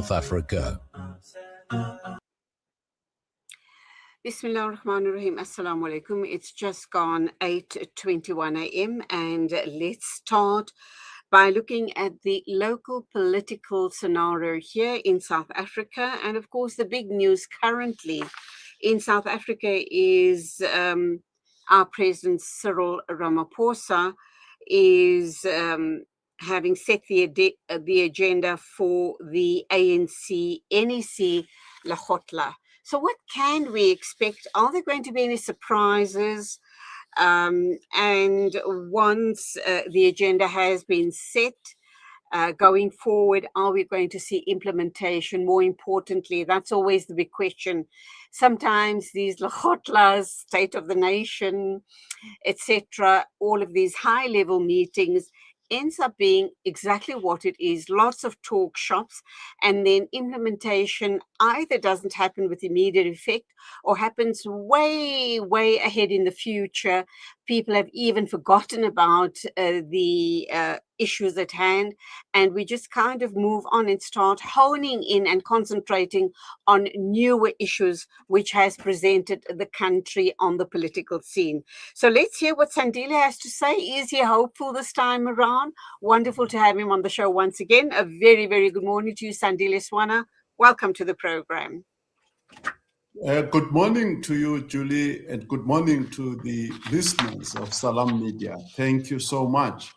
South Africa. Bismillah ar-Rahman ar-Rahim. Assalamu alaikum. It's just gone 8:21 a.m. and let's start by looking at the local political scenario here in South Africa. And of course, the big news currently in South Africa is our President Cyril Ramaphosa is having set the agenda for the ANC NEC Lekgotla. So what can we expect? Are there going to be any surprises? And once the agenda has been set, going forward, are we going to see implementation? More importantly, that's always the big question. Sometimes these Lekgotlas, State of the Nation, etc., all of these high-level meetings ends up being exactly what it is, lots of talk shops, and then implementation either doesn't happen with immediate effect or happens way, way ahead in the future. People have even forgotten about the issues at hand, and we just kind of move on and start honing in and concentrating on newer issues which has presented the country on the political scene. So let's hear what Sandile has to say. Is he hopeful this time around? Wonderful to have him on the show once again. A very, very good morning to you, Sandile Swana. Welcome to the program. Good morning to you, Julie, and good morning to the listeners of Salam Media. Thank you so much.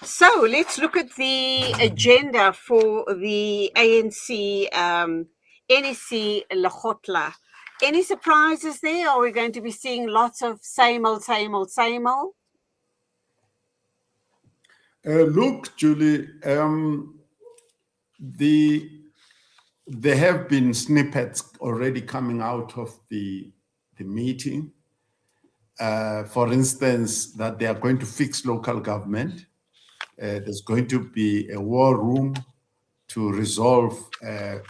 So let's look at the agenda for the ANC NEC Lekgotla. Any surprises there? Or are we going to be seeing lots of same old, same old, same old? Look, Julie, there have been snippets already coming out of the meeting. For instance, that they are going to fix local government. There's going to be a war room to resolve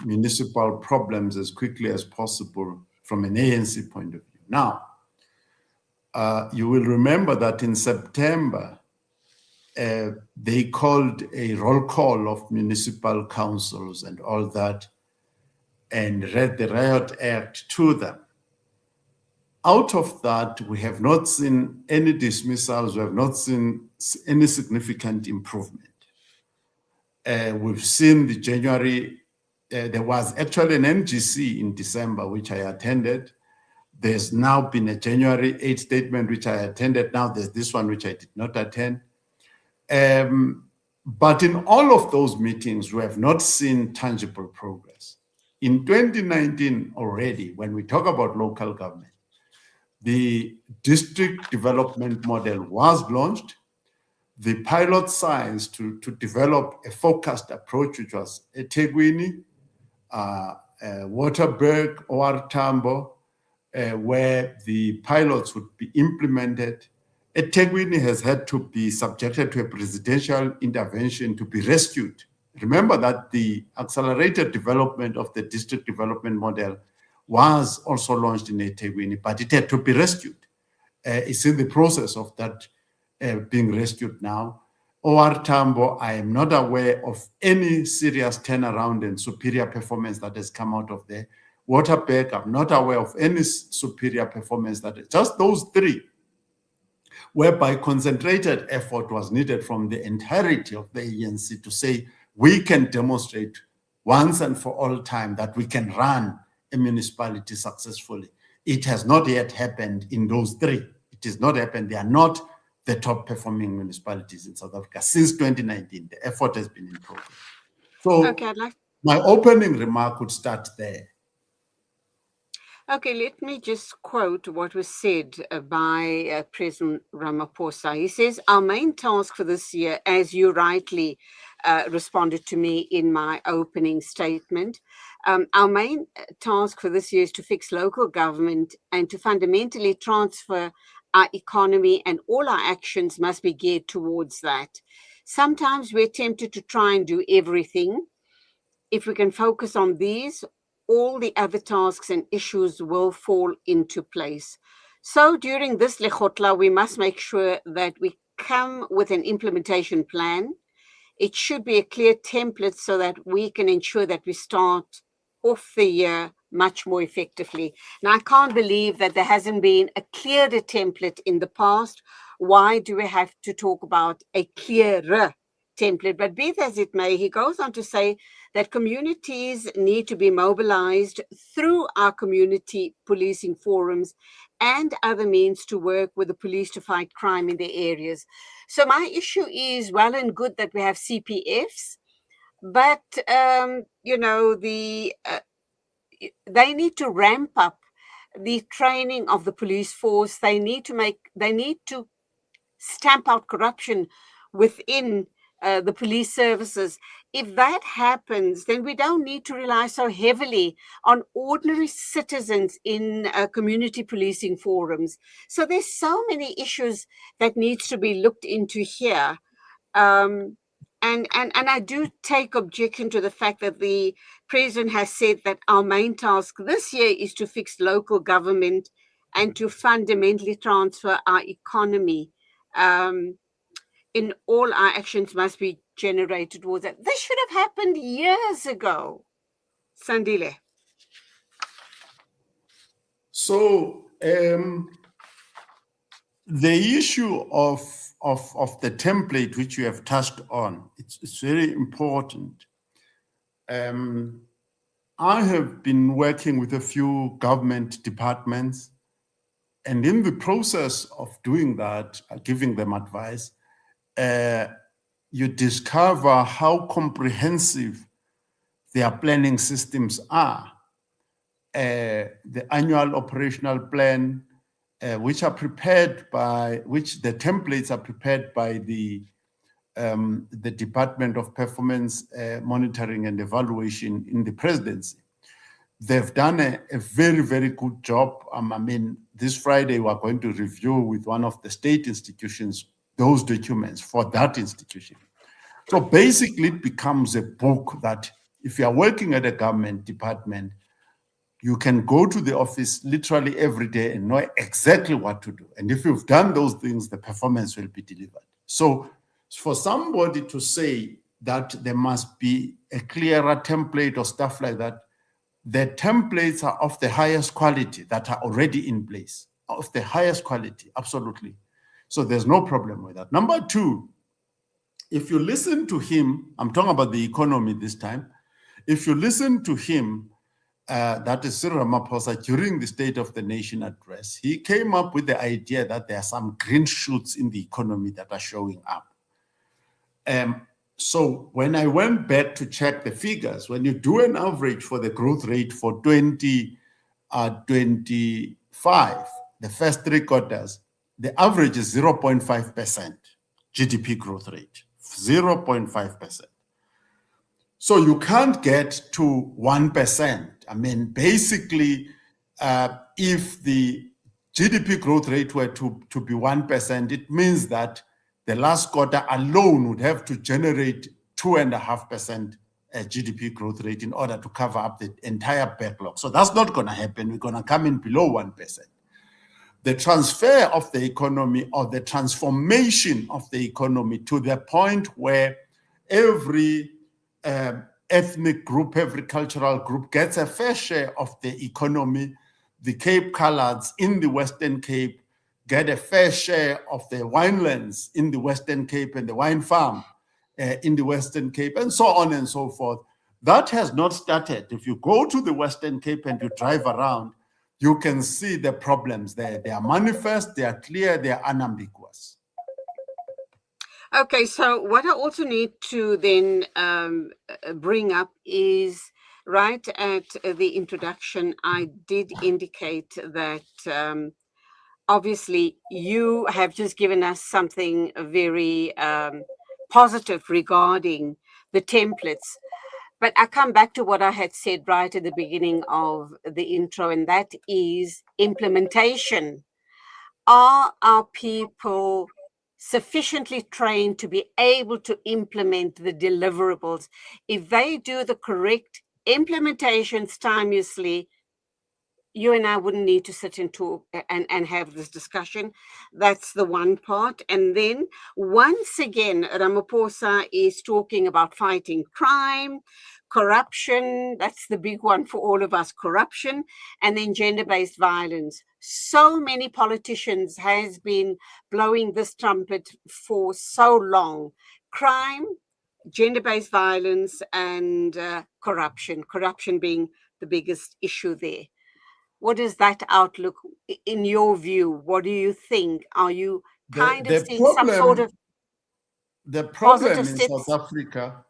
municipal problems as quickly as possible from an ANC point of view. Now, you will remember that in September, they called a roll call of municipal councils and all that and read the Riot Act to them. Out of that, we have not seen any dismissals, we have not seen any significant improvement. We've seen the January, there was actually an NGC in December, which I attended. There's now been a January 8 statement, which I attended. Now there's this one, which I did not attend. But in all of those meetings, we have not seen tangible progress. In 2019 already, when we talk about local government, the district development model was launched. The pilot science to develop a focused approach, which was eThekwini, Waterberg, or Tambo, where the pilots would be implemented. eThekwini has had to be subjected to a presidential intervention to be rescued. Remember that the accelerated development of the district development model was also launched in eThekwini, but it had to be rescued. It's in the process of that being rescued now. OR Tambo, I am not aware of any serious turnaround and superior performance that has come out of there. Waterberg, I'm not aware of any superior performance just those three, whereby concentrated effort was needed from the entirety of the ANC to say, we can demonstrate once and for all time that we can run a municipality successfully. It has not yet happened in those three. It has not happened. They are not the top performing municipalities in South Africa. Since 2019, the effort has been in progress. So okay, my opening remark would start there. Okay, let me just quote what was said by President Ramaphosa. He says, our main task for this year, as you rightly responded to me in my opening statement, our main task for this year is to fix local government and to fundamentally transfer our economy, and all our actions must be geared towards that. Sometimes we're tempted to try and do everything. If we can focus on these, all the other tasks and issues will fall into place. So during this Lekgotla, we must make sure that we come with an implementation plan it should be a clear template so that we can ensure that we start off the year much more effectively. Now, I can't believe that there hasn't been a clearer template in the past. Why do we have to talk about a clearer template? But be it as it may, he goes on to say that communities need to be mobilized through our community policing forums and other means to work with the police to fight crime in their areas. So my issue is well and good that we have CPFs, but they need to ramp up the training of the police force. They need to stamp out corruption within the police services. If that happens, then we don't need to rely so heavily on ordinary citizens in community policing forums. So there's so many issues that needs to be looked into here. And I do take objection to the fact that the president has said that our main task this year is to fix local government and to fundamentally transfer our economy. In all our actions must be generated towards that. This should have happened years ago. Sandile. So the issue of the template which you have touched on, it's very important. I have been working with a few government departments, and in the process of doing that, giving them advice, you discover how comprehensive their planning systems are. The annual operational plan, which the templates are prepared by the Department of Performance Monitoring and Evaluation in the presidency. They've done a very, very good job. I mean, this Friday, we're going to review with one of the state institutions those documents for that institution. So basically, it becomes a book that if you're working at a government department, you can go to the office literally every day and know exactly what to do. And if you've done those things, the performance will be delivered. So for somebody to say that there must be a clearer template or stuff like that, the templates are of the highest quality that are already in place, of the highest quality, absolutely. So there's no problem with that. Number two, if you listen to him, I'm talking about the economy this time. If you listen to him, that is Cyril Ramaphosa, during the State of the Nation address, he came up with the idea that there are some green shoots in the economy that are showing up. So when I went back to check the figures, when you do an average for the growth rate for 2025, the first 3 quarters, the average is 0.5% GDP growth rate, 0.5%. So you can't get to 1%. I mean, basically, if the GDP growth rate were to be 1%, it means that the last quarter alone would have to generate 2.5% GDP growth rate in order to cover up the entire backlog. So that's not going to happen. We're going to come in below 1%. The transfer of the economy, or the transformation of the economy, to the point where every ethnic group, every cultural group gets a fair share of the economy. The Cape Coloureds in the Western Cape get a fair share of the winelands in the Western Cape and the wine farm in the Western Cape, and so on and so forth. That has not started. If you go to the Western Cape and you drive around, you can see the problems there. They are manifest, they are clear, they are unambiguous. Okay, so what I also need to then bring up is, right at the introduction, I did indicate that obviously you have just given us something very positive regarding the templates. But I come back to what I had said right at the beginning of the intro, and that is implementation. Are our people sufficiently trained to be able to implement the deliverables? If they do the correct implementations timeously, you and I wouldn't need to sit and talk and have this discussion. That's the one part. And then once again, Ramaphosa is talking about fighting crime, corruption. That's the big one for all of us, corruption, and then gender-based violence. So many politicians has been blowing this trumpet for so long. Crime, gender-based violence, and corruption being the biggest issue there. What is that outlook in your view? What do you think? Are you kind of seeing some sort of the problem positive in steps? South Africa,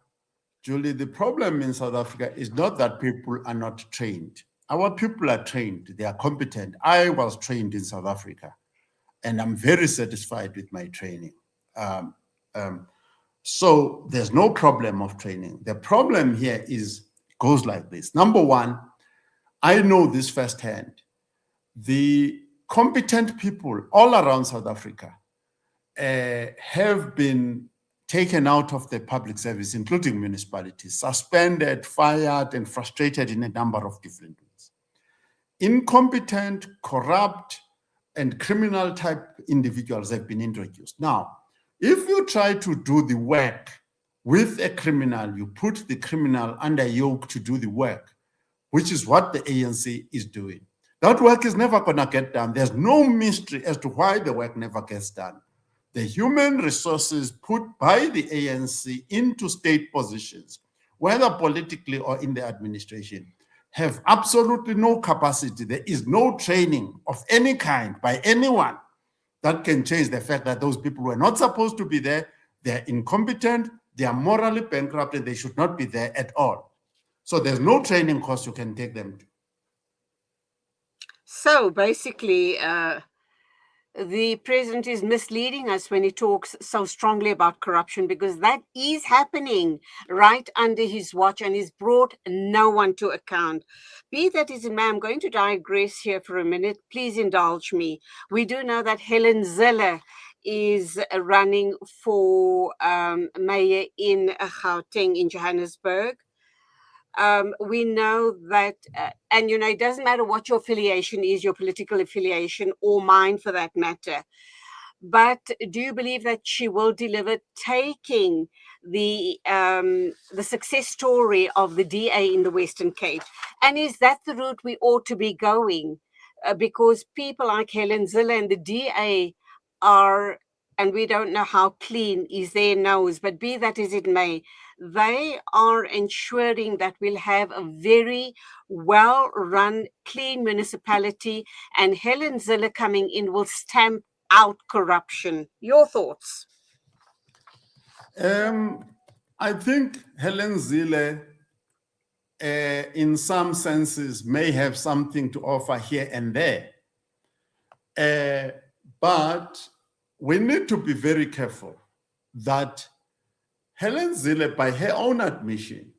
Julie, the problem in South Africa is not that people are not trained. Our people are trained, they are competent. I was trained in South Africa, and I'm very satisfied with my training. So there's no problem of training. The problem here goes like this. Number one, I know this firsthand. The competent people all around South Africa have been taken out of the public service, including municipalities, suspended, fired, and frustrated in a number of different ways. Incompetent, corrupt, and criminal type individuals have been introduced. Now, if you try to do the work with a criminal, you put the criminal under yoke to do the work, which is what the ANC is doing. That work is never going to get done. There's no mystery as to why the work never gets done. The human resources put by the ANC into state positions, whether politically or in the administration, have absolutely no capacity. There is no training of any kind by anyone that can change the fact that those people were not supposed to be there. They're incompetent, they are morally bankrupt, and they should not be there at all. So there's no training course you can take them to. So basically, the president is misleading us when he talks so strongly about corruption, because that is happening right under his watch and he's brought no one to account. Be that as it may, I'm going to digress here for a minute. Please indulge me. We do know that Helen Zille is running for mayor in Gauteng, in Johannesburg. We know that, and it doesn't matter what your affiliation is, your political affiliation, or mine for that matter. But do you believe that she will deliver, taking the success story of the DA in the Western Cape? And is that the route we ought to be going? Because people like Helen Zille and the DA are, and we don't know how clean is their nose, but be that as it may, they are ensuring that we'll have a very well-run, clean municipality, and Helen Zille coming in will stamp out corruption. Your thoughts? I think Helen Zille, in some senses, may have something to offer here and there. But we need to be very careful that Helen Zille, by her own admission,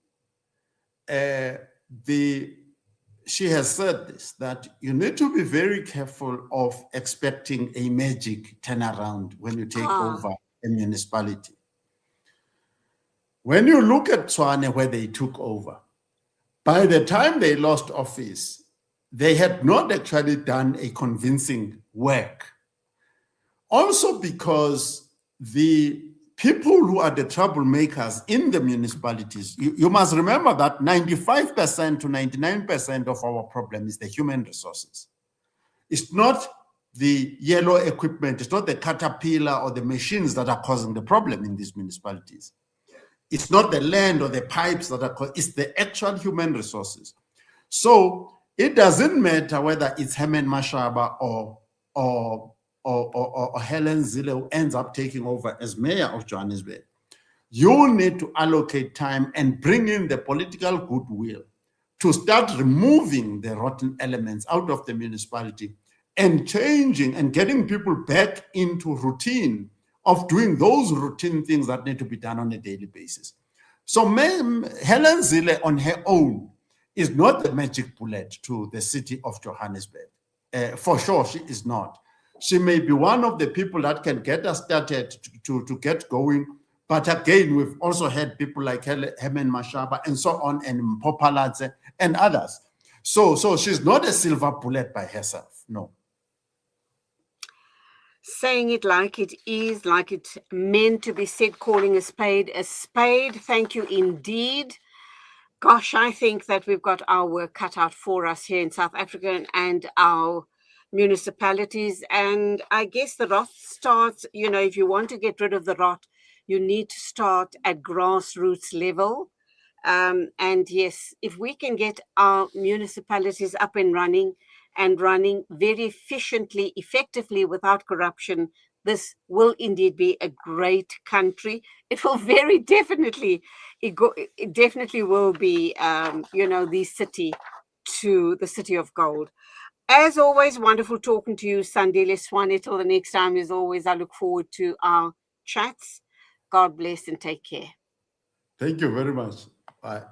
she has said this, that you need to be very careful of expecting a magic turnaround when you take over a municipality. When you look at Tshwane, where they took over, by the time they lost office, they had not actually done a convincing work. Also because the people who are the troublemakers in the municipalities, you must remember that 95% to 99% of our problem is the human resources. It's not the yellow equipment, it's not the caterpillar or the machines that are causing the problem in these municipalities. It's not the land or the pipes that are causing, it's the actual human resources. So it doesn't matter whether it's Herman Mashaba or Helen Zille who ends up taking over as mayor of Johannesburg. You need to allocate time and bring in the political goodwill to start removing the rotten elements out of the municipality and changing and getting people back into routine of doing those routine things that need to be done on a daily basis. So Helen Zille on her own is not the magic bullet to the city of Johannesburg. For sure, she is not. She may be one of the people that can get us started to get going. But again, we've also had people like Herman Mashaba and so on, and Mpopaladze and others. So she's not a silver bullet by herself. No. Saying it like it is, like it's meant to be said, calling a spade a spade. Thank you indeed. Gosh, I think that we've got our work cut out for us here in South Africa and our municipalities. And I guess the rot starts, if you want to get rid of the rot, you need to start at grassroots level. And yes, if we can get our municipalities up and running very efficiently, effectively, without corruption, this will indeed be a great country. It will very definitely, it definitely will be, the city of gold. As always, wonderful talking to you, Sandile Swana. Till the next time, as always, I look forward to our chats. God bless and take care. Thank you very much. Bye.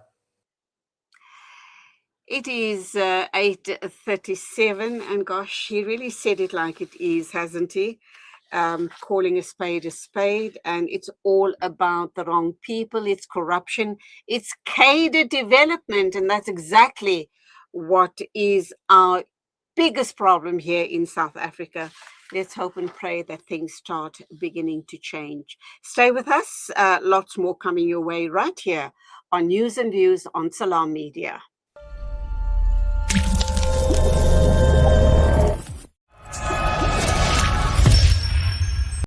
It is 8:37, and gosh, he really said it like it is, hasn't he? Calling a spade, and it's all about the wrong people. It's corruption. It's cadre development, and that's exactly what is our biggest problem here in South Africa. Let's hope and pray that things start beginning to change. Stay with us. Lots more coming your way right here on News and Views on Salam Media.